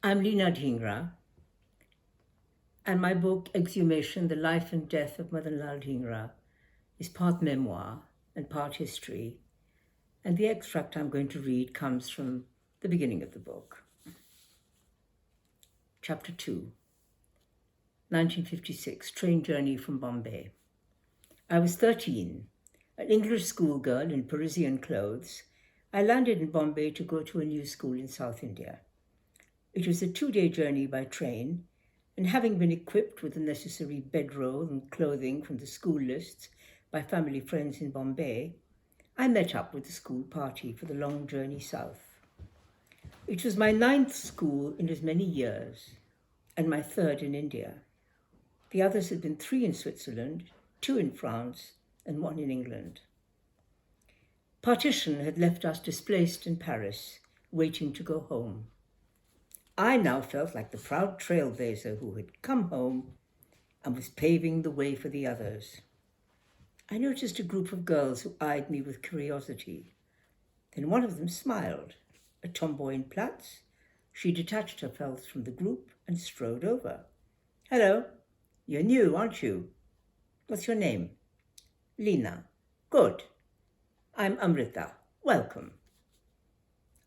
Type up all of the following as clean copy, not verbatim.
I'm Leena Dhingra, and my book, Exhumation, The Life and Death of Madan Lal Dhingra, is part memoir and part history, and the extract I'm going to read comes from the beginning of the book. Chapter 2, 1956, train journey from Bombay. I was 13, an English schoolgirl in Parisian clothes. I landed in Bombay to go to a new school in South India. It was a 2-day journey by train, and having been equipped with the necessary bedroll and clothing from the school lists by family friends in Bombay, I met up with the school party for the long journey south. It was my 9th school in as many years, and my 3rd in India. The others had been 3 in Switzerland, 2 in France, and 1 in England. Partition had left us displaced in Paris, waiting to go home. I now felt like the proud trailblazer who had come home and was paving the way for the others. I noticed a group of girls who eyed me with curiosity. Then one of them smiled, a tomboy in plaits. She detached herself from the group and strode over. "Hello, you're new, aren't you? What's your name?" "Leena." "Good. I'm Amrita. Welcome."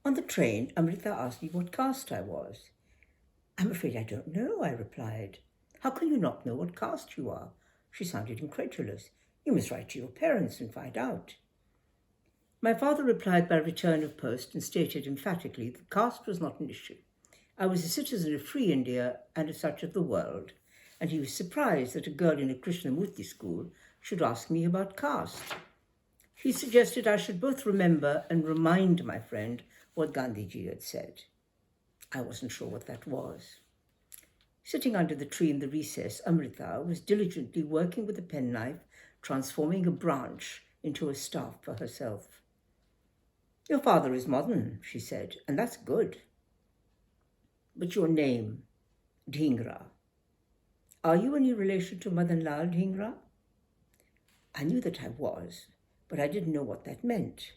On the train, Amrita asked me what caste I was. "I'm afraid I don't know," I replied. "How can you not know what caste you are?" She sounded incredulous. "You must write to your parents and find out." My father replied by return of post and stated emphatically that caste was not an issue. I was a citizen of free India and as such of the world, and he was surprised that a girl in a Krishnamurti school should ask me about caste. He suggested I should both remember and remind my friend what Gandhiji had said. I wasn't sure what that was. Sitting under the tree in the recess, Amrita was diligently working with a penknife, transforming a branch into a staff for herself. "Your father is modern," she said, "and that's good. But your name, Dhingra. Are you any relation to Madan Lal Dhingra?" I knew that I was, but I didn't know what that meant.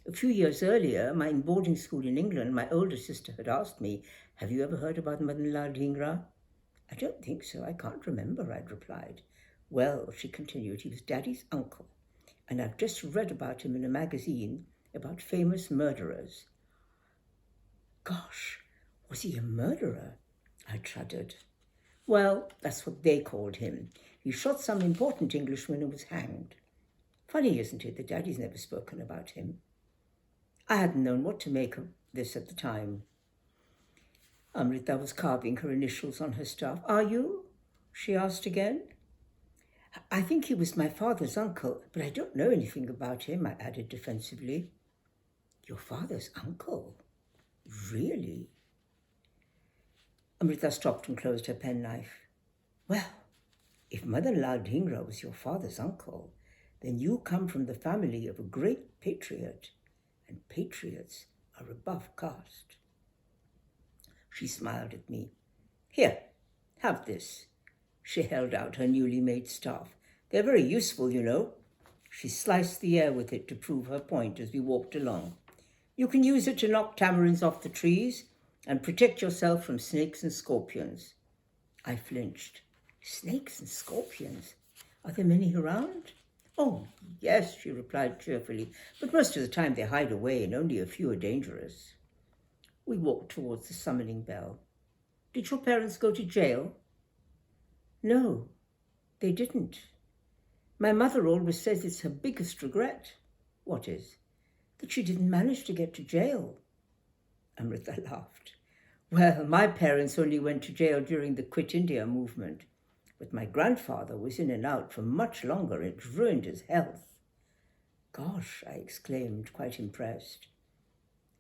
A few years earlier, in boarding school in England, my older sister had asked me, "Have you ever heard about Madan Lal Dhingra?" "I don't think so. I can't remember," I'd replied. "Well," she continued, "he was Daddy's uncle, and I've just read about him in a magazine about famous murderers." "Gosh, was he a murderer?" I shuddered. "Well, that's what they called him. He shot some important Englishman and was hanged. Funny, isn't it, that Daddy's never spoken about him?" I hadn't known what to make of this at the time. Amrita was carving her initials on her staff. "Are you?" she asked again. "I think he was my father's uncle, but I don't know anything about him," I added defensively. "Your father's uncle? Really?" Amrita stopped and closed her penknife. "Well, if Madan Lal Dhingra was your father's uncle, then you come from the family of a great patriot, and patriots are above caste." She smiled at me. "Here, have this." She held out her newly made staff. "They're very useful, you know." She sliced the air with it to prove her point as we walked along. "You can use it to knock tamarinds off the trees and protect yourself from snakes and scorpions." I flinched. "Snakes and scorpions? Are there many around?" "Oh, yes," she replied cheerfully, "but most of the time they hide away and only a few are dangerous." We walked towards the summoning bell. "Did your parents go to jail?" "No, they didn't. My mother always says it's her biggest regret." "What is?" "That she didn't manage to get to jail." Amrita laughed. "Well, my parents only went to jail during the Quit India movement. But my grandfather was in and out for much longer. It ruined his health." "Gosh," I exclaimed, quite impressed.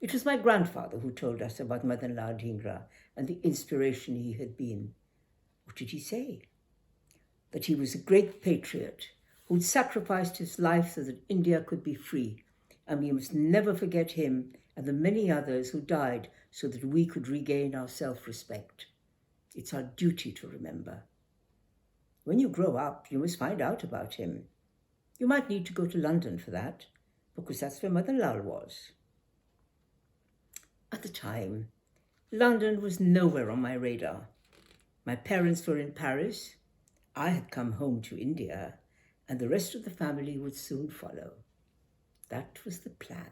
"It was my grandfather who told us about Madan Lal Dhingra and the inspiration he had been." "What did he say?" "That he was a great patriot who'd sacrificed his life so that India could be free, and we must never forget him and the many others who died so that we could regain our self-respect. It's our duty to remember. When you grow up, you must find out about him. You might need to go to London for that, because that's where Madan Lal was." At the time, London was nowhere on my radar. My parents were in Paris. I had come home to India, and the rest of the family would soon follow. That was the plan.